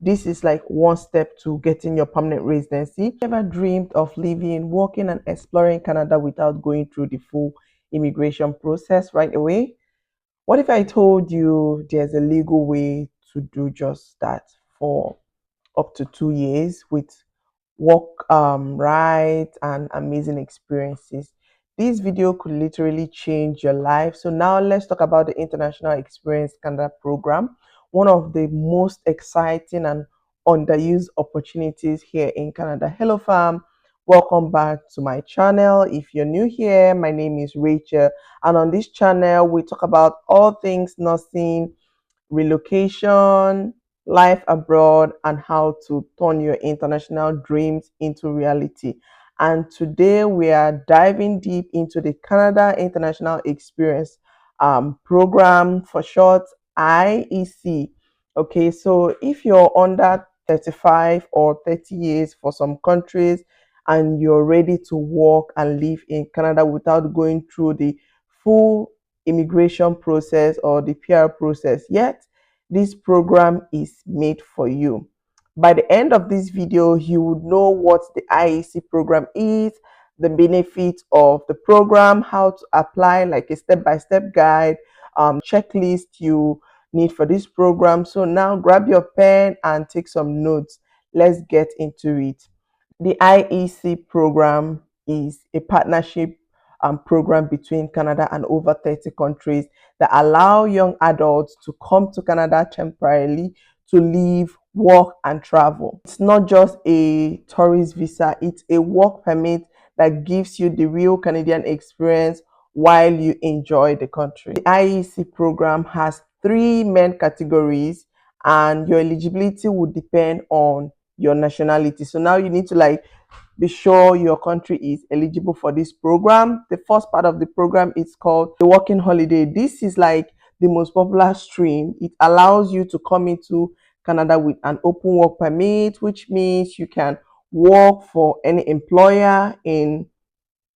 This is like one step to getting your permanent residency. Ever dreamed of living, working, and exploring Canada without going through the full immigration process right away? What if I told you there's a legal way to do just that for up to 2 years with work rights and amazing experiences? This video could literally change your life. So now let's talk about the International Experience Canada program, one of the most exciting and underused opportunities here in Canada. Hello fam, welcome back to my channel. If you're new here, my name is Rachel, and on this channel we talk about all things nursing, relocation, life abroad, and how to turn your international dreams into reality. And today we are diving deep into the Canada International Experience program, for short IEC. Okay, so if you're under 35 or 30 years for some countries and you're ready to work and live in Canada without going through the full immigration process or the PR process yet, this program is made for you. By the end of this video, you would know what the IEC program is, the benefits of the program, how to apply, like a step-by-step guide, checklist you need for this program. So now grab your pen and take some notes. Let's get into it. The IEC program is a partnership program between Canada and over 30 countries that allow young adults to come to Canada temporarily to live, work, and travel. It's not just a tourist visa, it's a work permit that gives you the real Canadian experience while you enjoy the country. The IEC program has three main categories, and your eligibility would depend on your nationality. So now you need to be sure your country is eligible for this program. The first part of the program is called the working holiday. This is like the most popular stream. It allows you to come into Canada with an open work permit, which means you can work for any employer in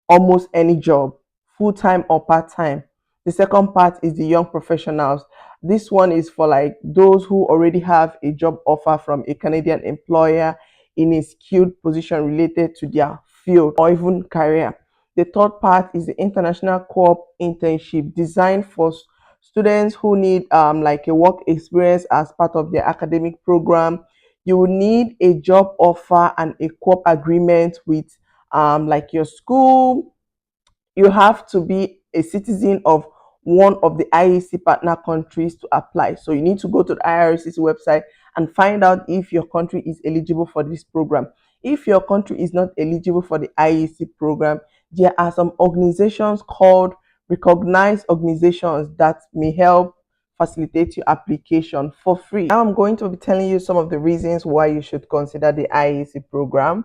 almost any job, full time or part time. The second part is the young professionals. This one is for like those who already have a job offer from a Canadian employer in a skilled position related to their field or even career. The third part is the international co-op internship designed for students who need like a work experience as part of their academic program. You will need a job offer and a co-op agreement with like your school. You have to be a citizen of one of the IEC partner countries to apply. So you need to go to the IRCC website and find out if your country is eligible for this program. If your country is not eligible for the IEC program, there are some organizations called recognized organizations that may help facilitate your application for free. Now I'm going to be telling you some of the reasons why you should consider the IEC program.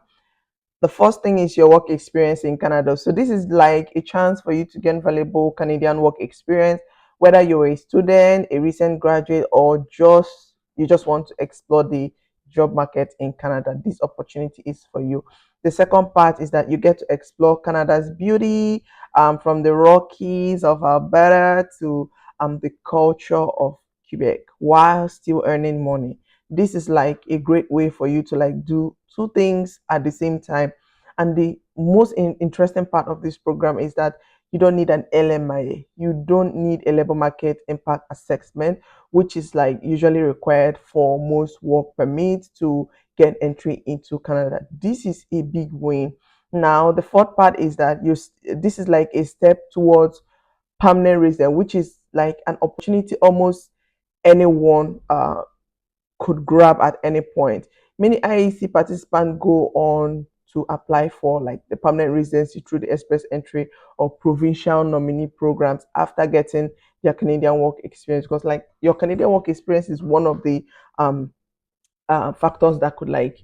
The first thing is your work experience in Canada. So this is like a chance for you to gain valuable Canadian work experience, whether you're a student, a recent graduate, or just you just want to explore the job market in Canada. This opportunity is for you. The second part is that you get to explore Canada's beauty, from the Rockies of Alberta to the culture of Quebec, while still earning money. This is like a great way for you to like do two things at the same time. And the most interesting part of this program is that you don't need an LMIA. You don't need a labor market impact assessment, which is like usually required for most work permits to get entry into Canada. This is a big win. Now, the fourth part is that this is like a step towards permanent residence, which is like an opportunity almost anyone could grab at any point. Many IEC participants go on to apply for like the permanent residency through the express entry or provincial nominee programs after getting their Canadian work experience, because like your Canadian work experience is one of the um factors that could like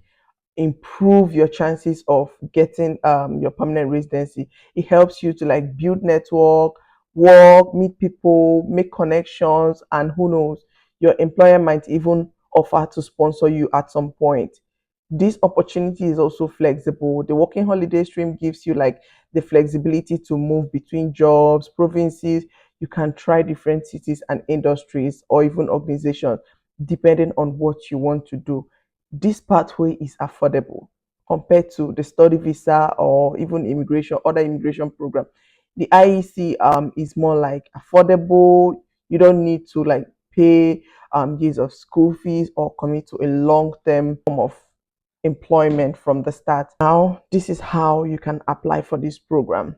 improve your chances of getting your permanent residency. It helps you to like build network, work, meet people, make connections, and who knows, your employer might even offer to sponsor you at some point. This opportunity is also flexible. The working holiday stream gives you like the flexibility to move between jobs, provinces. You can try different cities and industries or even organizations depending on what you want to do. this pathway is affordable compared to the study visa or even other immigration program. The IEC is more like affordable. You don't need to like pay years of school fees or commit to a long-term form of employment from the start. Now, this is how you can apply for this program.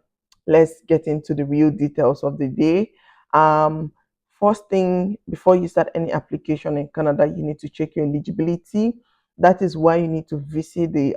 Let's get into the real details of the day. Um, First thing, before you start any application in Canada, you need to check your eligibility. That is why you need to visit the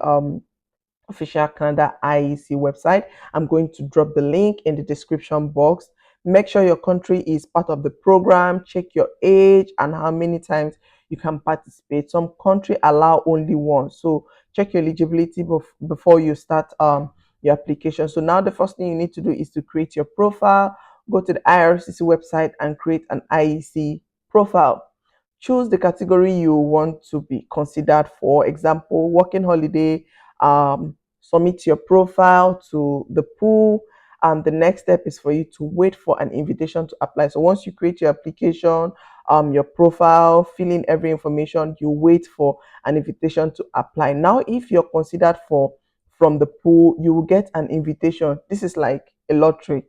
official Canada IEC website. I'm going to drop the link in the description box. Make sure your country is part of the program. Check your age and how many times you can participate. Some country allow only one, so check your eligibility before you start your application. So now the first thing you need to do is to create your profile. Go to the IRCC website and create an IEC profile. Choose the category you want to be considered for. Example, working holiday. Submit your profile to the pool. The next step is for you to wait for an invitation to apply. So once you create your application, your profile, fill in every information, you wait for an invitation to apply. Now, if you're considered for from the pool, you will get an invitation. This is like a lottery.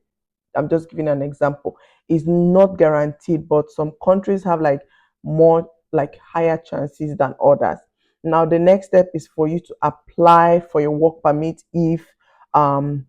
I'm just giving an example. It's not guaranteed, but some countries have like more like higher chances than others. Now the next step is for you to apply for your work permit if um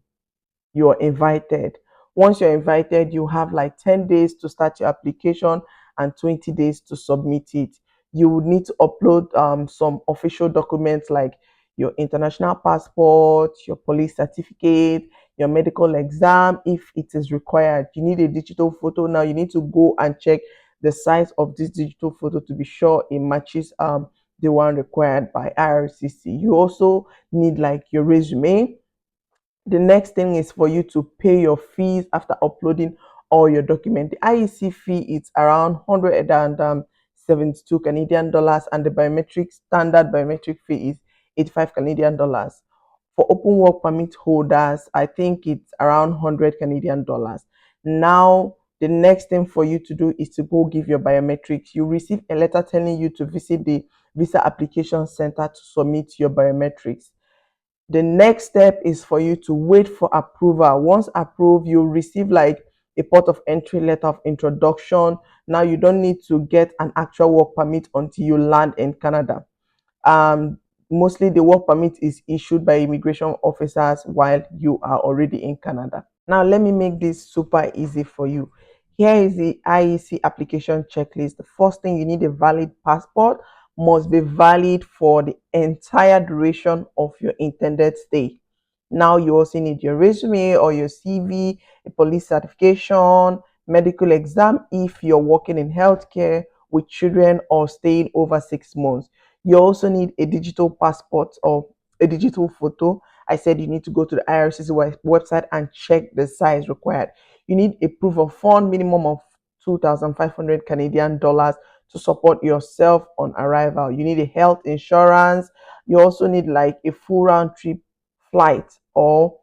you're invited. Once you're invited, you have like 10 days to start your application and 20 days to submit it. You would need to upload some official documents like your international passport, your police certificate, your medical exam if it is required. You need a digital photo. Now you need to go and check the size of this digital photo to be sure it matches the one required by IRCC. You also need like your resume. The next thing is for you to pay your fees after uploading all your documents. The IEC fee is around 172 Canadian dollars, and the biometric standard biometric fee is 85 Canadian dollars. For open work permit holders, I think it's around 100 Canadian dollars. Now, the next thing for you to do is to go give your biometrics. You receive a letter telling you to visit the visa application center to submit your biometrics. The next step is for you to wait for approval. Once approved, you'll receive like a port of entry letter of introduction. Now you don't need to get an actual work permit until you land in Canada. Mostly the work permit is issued by immigration officers while you are already in Canada. Now let me make this super easy for you. Here is the IEC application checklist. The first thing, you need a valid passport, must be valid for the entire duration of your intended stay. Now you also need your resume or your CV, a police certification, medical exam if you're working in healthcare with children or staying over 6 months. You also need a digital passport or a digital photo. I said you need to go to the IRCC website and check the size required. You need a proof of fund minimum of 2,500 Canadian dollars to support yourself on arrival. You need a health insurance. You also need like a full round trip flight or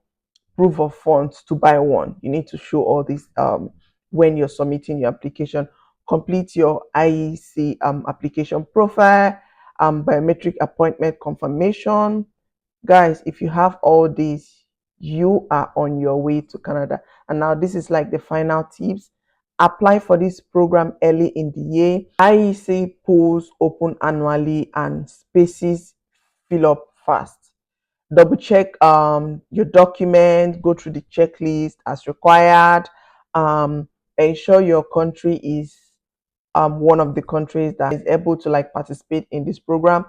proof of funds to buy one. You need to show all this when you're submitting your application. Complete your IEC application profile, biometric appointment confirmation. Guys, if you have all these, you are on your way to Canada. And now this is like the final tips. Apply for this program early in the year. IEC pools open annually and spaces fill up fast. Double check your document, go through the checklist as required. Ensure your country is one of the countries that is able to like participate in this program.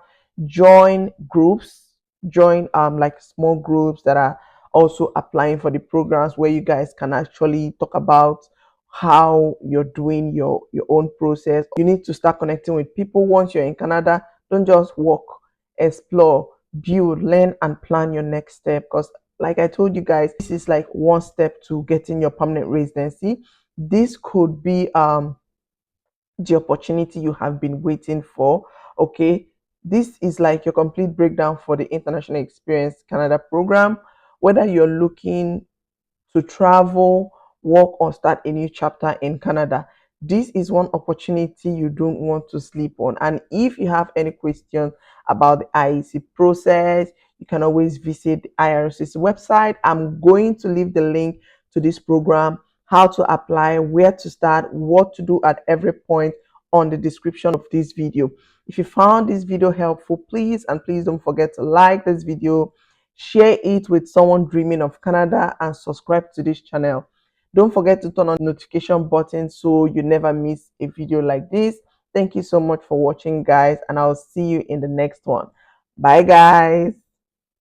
Join groups, join like small groups that are also applying for the programs where you guys can actually talk about how you're doing your own process. You need to start connecting with people once you're in Canada. Don't just walk, explore, build, learn, and plan your next step. Because like I told you guys, this is like one step to getting your permanent residency. This could be the opportunity you have been waiting for. Okay, this is like your complete breakdown for the International Experience Canada program. Whether you're looking to travel, work, or start a new chapter in Canada, This is one opportunity you don't want to sleep on. And if you have any questions about the IEC process, you can always visit the IRC's website. I'm going to leave the link to this program, how to apply, where to start, what to do at every point on the description of this video. If you found this video helpful, please don't forget to like this video, share it with someone dreaming of Canada, and subscribe to this channel. Don't forget to turn on the notification button so you never miss a video like this. Thank you so much for watching, guys, and I'll see you in the next one. Bye, guys.